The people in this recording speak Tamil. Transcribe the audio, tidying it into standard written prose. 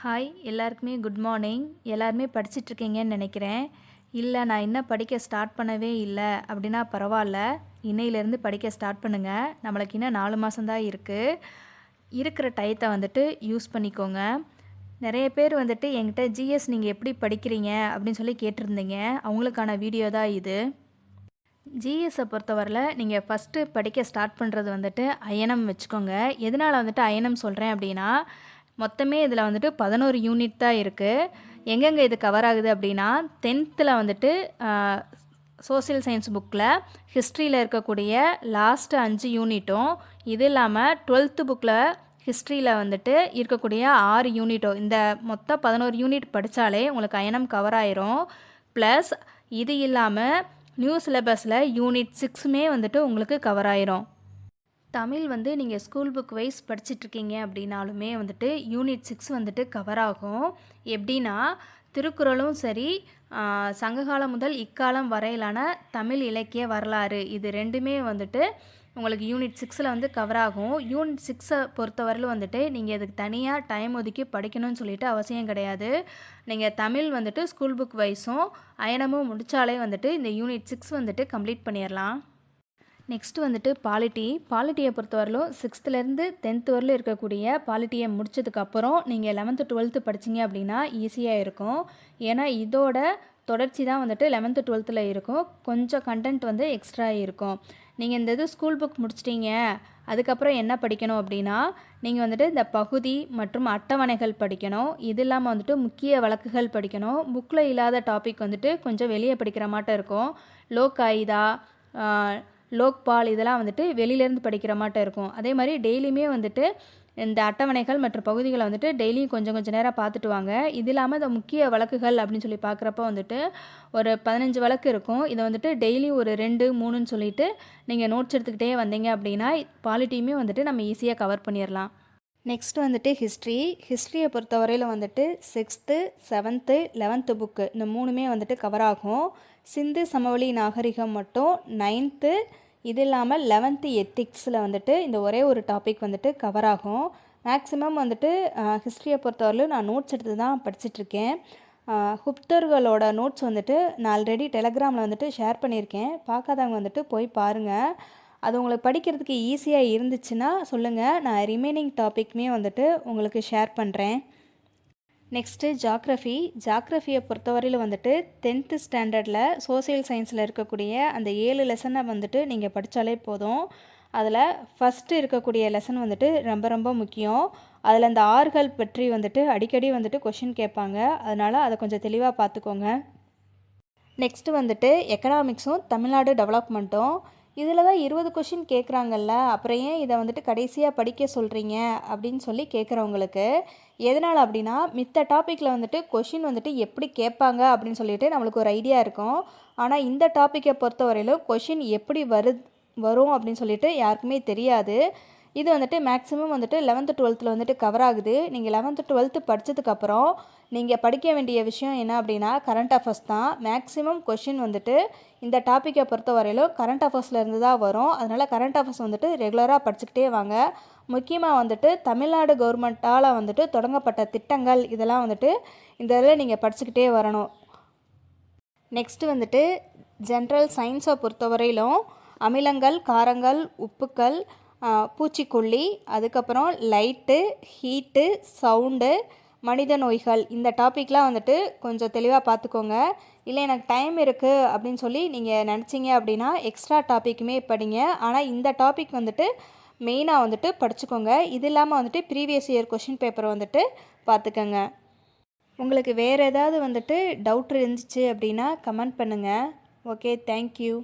ஹாய் எல்லாருக்குமே குட் மார்னிங். எல்லாருமே படிச்சிட்ருக்கீங்கன்னு நினைக்கிறேன். இல்லை நான் இன்னும் படிக்க ஸ்டார்ட் பண்ணவே இல்லை அப்படின்னா பரவாயில்ல, இன்னையிலேருந்து படிக்க ஸ்டார்ட் பண்ணுங்கள். நம்மளுக்கு இன்னும் 4 மாதம்தான் இருக்குது. இருக்கிற டயத்தை வந்துட்டு யூஸ் பண்ணிக்கோங்க. நிறைய பேர் வந்துட்டு என்கிட்ட ஜிஎஸ் நீங்கள் எப்படி படிக்கிறீங்க அப்படின்னு சொல்லி கேட்டிருந்தீங்க. அவங்களுக்கான வீடியோ தான் இது. ஜிஎஸை பொறுத்தவரையில் நீங்கள் ஃபஸ்ட்டு படிக்க ஸ்டார்ட் பண்ணுறது வந்துட்டு ஐஎன்எம் வச்சுக்கோங்க. எதனால் வந்துட்டு ஐஎன்எம் சொல்கிறேன் அப்படின்னா, மொத்தமே இதில் வந்துட்டு 11 யூனிட் தான் இருக்குது. எங்கெங்கே இது கவர் ஆகுது அப்படின்னா, 10th வந்துட்டு சோசியல் சயின்ஸ் புக்கில் ஹிஸ்ட்ரியில் இருக்கக்கூடிய லாஸ்ட்டு 5 யூனிட்டும், இது இல்லாமல் 12th புக்கில் ஹிஸ்ட்ரியில் வந்துட்டு இருக்கக்கூடிய 6 யூனிட்டும், இந்த மொத்தம் 11 யூனிட் படித்தாலே உங்களுக்கு ஐஎன்எம் கவர் ஆயிரும். ப்ளஸ் இது இல்லாமல் நியூ சிலபஸில் யூனிட் 6மே வந்துட்டு உங்களுக்கு கவர் ஆயிரும். தமிழ் வந்து நீங்கள் ஸ்கூல் புக் வைஸ் படிச்சிட்ருக்கீங்க அப்படின்னாலுமே வந்துட்டு யூனிட் 6 வந்துட்டு கவர் ஆகும். எப்படின்னா, திருக்குறளும் சரி, சங்ககாலம் முதல் இக்காலம் வரையிலான தமிழ் இலக்கிய வரலாறு, இது ரெண்டுமே வந்துட்டு உங்களுக்கு யூனிட் 6ல் வந்து கவர் ஆகும். யூனிட் 6ஐ பொறுத்தவரையிலும் வந்துட்டு நீங்கள் இதுக்கு தனியாக டைம் ஒதுக்கி படிக்கணும்னு சொல்லிட்டு அவசியம் கிடையாது. நீங்கள் தமிழ் வந்துட்டு ஸ்கூல் புக் வைஸும் ஐஎன்எம்மும் முடித்தாலே வந்துட்டு இந்த யூனிட் 6 வந்துட்டு கம்ப்ளீட் பண்ணிடலாம். நெக்ஸ்ட்டு வந்துட்டு பாலிட்டியை பொறுத்தவரையிலும் 6th-லேருந்து 10th வரலும் இருக்கக்கூடிய பாலிட்டியை முடித்ததுக்கப்புறம் நீங்கள் 11th 12th படிச்சிங்க அப்படின்னா ஈஸியாக இருக்கும். ஏன்னா இதோட தொடர்ச்சி தான் வந்துட்டு 11th 12th இருக்கும். கொஞ்சம் கண்டென்ட் வந்து எக்ஸ்ட்ரா இருக்கும். நீங்கள் இந்த இது ஸ்கூல் புக் முடிச்சிட்டிங்க, அதுக்கப்புறம் என்ன படிக்கணும் அப்படின்னா, நீங்கள் வந்துட்டு இந்த பகுதி மற்றும் அட்டவணைகள் படிக்கணும். இது இல்லாமல் வந்துட்டு முக்கிய வழக்குகள் படிக்கணும். புக்கில் இல்லாத டாபிக் வந்துட்டு கொஞ்சம் வெளியே படிக்கிற மாட்டம் இருக்கும். லோக்காயிதா, லோக்பால், இதெல்லாம் வந்துட்டு வெளியிலேருந்து படிக்கிற மாட்டம் இருக்கும். அதே மாதிரி டெய்லியுமே வந்துட்டு இந்த அட்டவணைகள் மற்றும் பகுதிகளை வந்துட்டு டெய்லியும் கொஞ்சம் நேரம் பார்த்துட்டு வாங்க. இது இல்லாமல் இந்த முக்கிய வழக்குகள் அப்படின்னு சொல்லி பார்க்குறப்ப வந்துட்டு ஒரு 15 வழக்கு இருக்கும். இதை வந்துட்டு டெய்லி ஒரு 2, 3ன்னு சொல்லிட்டு நீங்கள் நோட்ஸ் எடுத்துக்கிட்டே வந்தீங்க அப்படின்னா பாலிட்டியுமே வந்துட்டு நம்ம ஈஸியாக கவர் பண்ணிடலாம். நெக்ஸ்ட் வந்துட்டு ஹிஸ்ட்ரியை பொறுத்தவரையில் வந்துட்டு 6th, 7th, 11th புக்கு, இந்த 3மே வந்துட்டு கவர் ஆகும். சிந்து சமவெளி நாகரிகம் மட்டும் 9th, இது இல்லாமல் 11th எத்திக்ஸில் வந்துட்டு இந்த ஒரே ஒரு டாபிக் வந்துட்டு கவர் ஆகும். மேக்ஸிமம் வந்துட்டு ஹிஸ்ட்ரியை பொறுத்தவரையிலும் நான் நோட்ஸ் எடுத்து தான் படிச்சிட்ருக்கேன். குப்தர்களோட நோட்ஸ் வந்துட்டு நான் ஆல்ரெடி டெலகிராமில் வந்துட்டு ஷேர் பண்ணியிருக்கேன். பார்க்காதவங்க வந்துட்டு போய் பாருங்கள். அது உங்களுக்கு படிக்கிறதுக்கு ஈஸியாக இருந்துச்சுன்னா சொல்லுங்கள், நான் ரிமைனிங் டாபிக்மே வந்துட்டு உங்களுக்கு ஷேர் பண்ணுறேன். நெக்ஸ்ட்டு ஜாக்ரஃபியை பொறுத்தவரையில் வந்துட்டு 10th ஸ்டாண்டர்டில் சோசியல் சயின்ஸில் இருக்கக்கூடிய அந்த 7 லெசனை வந்துட்டு நீங்கள் படித்தாலே போதும். அதில் ஃபஸ்ட்டு இருக்கக்கூடிய லெசன் வந்துட்டு ரொம்ப ரொம்ப முக்கியம். அதில் அந்த ஆறுகள் பற்றி வந்துட்டு அடிக்கடி வந்துட்டு கொஷின் கேட்பாங்க. அதனால் அதை கொஞ்சம் தெளிவாக பார்த்துக்கோங்க. நெக்ஸ்ட்டு வந்துட்டு எக்கனாமிக்ஸும் தமிழ்நாடு டெவலப்மெண்ட்டும், இதில் தான் 20 கொஷின் கேட்குறாங்கல்ல, அப்புறம் ஏன் இதை வந்துட்டு கடைசியாக படிக்க சொல்கிறீங்க அப்படின்னு சொல்லி கேட்குறவங்களுக்கு, எதனால் அப்படின்னா மித்த டாப்பிக்கில் வந்துட்டு கொஷின் வந்துட்டு எப்படி கேட்பாங்க அப்படின்னு சொல்லிட்டு நம்மளுக்கு ஒரு ஐடியா இருக்கும். ஆனால் இந்த டாப்பிக்கை பொறுத்தவரையிலும் கொஷின் எப்படி வரும் அப்படின்னு சொல்லிட்டு யாருக்குமே தெரியாது. இது வந்துட்டு மேக்ஸிமம் வந்துட்டு 11th 12th வந்துட்டு கவர் ஆகுது. நீங்கள் 11th 12th படித்ததுக்கப்புறம் நீங்கள் படிக்க வேண்டிய விஷயம் என்ன அப்படின்னா கரண்ட் அஃபேர்ஸ் தான். மேக்ஸிமம் கொஷின் வந்துட்டு இந்த டாப்பிக்கை பொறுத்த வரையிலும் கரண்ட் அஃபேர்ஸ்லேருந்து தான் வரும். அதனால் கரண்ட் அஃபேர்ஸ் வந்துட்டு ரெகுலராக படிச்சுக்கிட்டே வாங்க. முக்கியமாக வந்துட்டு தமிழ்நாடு கவர்மெண்ட்டால் வந்துட்டு தொடங்கப்பட்ட திட்டங்கள், இதெல்லாம் வந்துட்டு இந்த இதில் நீங்கள் படிச்சுக்கிட்டே வரணும். நெக்ஸ்ட்டு வந்துட்டு ஜென்ரல் சயின்ஸை பொறுத்தவரையிலும் அமிலங்கள், காரங்கள், உப்புக்கள், பூச்சிக்கொல்லி, அதுக்கப்புறம் லைட்டு, ஹீட்டு, சவுண்டு, மனித நோய்கள், இந்த டாப்பிக்லாம் வந்துட்டு கொஞ்சம் தெளிவாக பார்த்துக்கோங்க. இல்லை எனக்கு டைம் இருக்குது அப்படின்னு சொல்லி நீங்கள் நினச்சிங்க அப்படின்னா எக்ஸ்ட்ரா டாப்பிக்குமே படிங்க. ஆனால் இந்த டாபிக் வந்துட்டு மெயினாக வந்துட்டு படிச்சுக்கோங்க. இது இல்லாமல் வந்துட்டு ப்ரீவியஸ் இயர் கொஷின் பேப்பரை வந்துட்டு பார்த்துக்கோங்க. உங்களுக்கு வேறு ஏதாவது வந்துட்டு டவுட் இருந்துச்சு அப்படின்னா கமெண்ட் பண்ணுங்கள். Okay, thank you.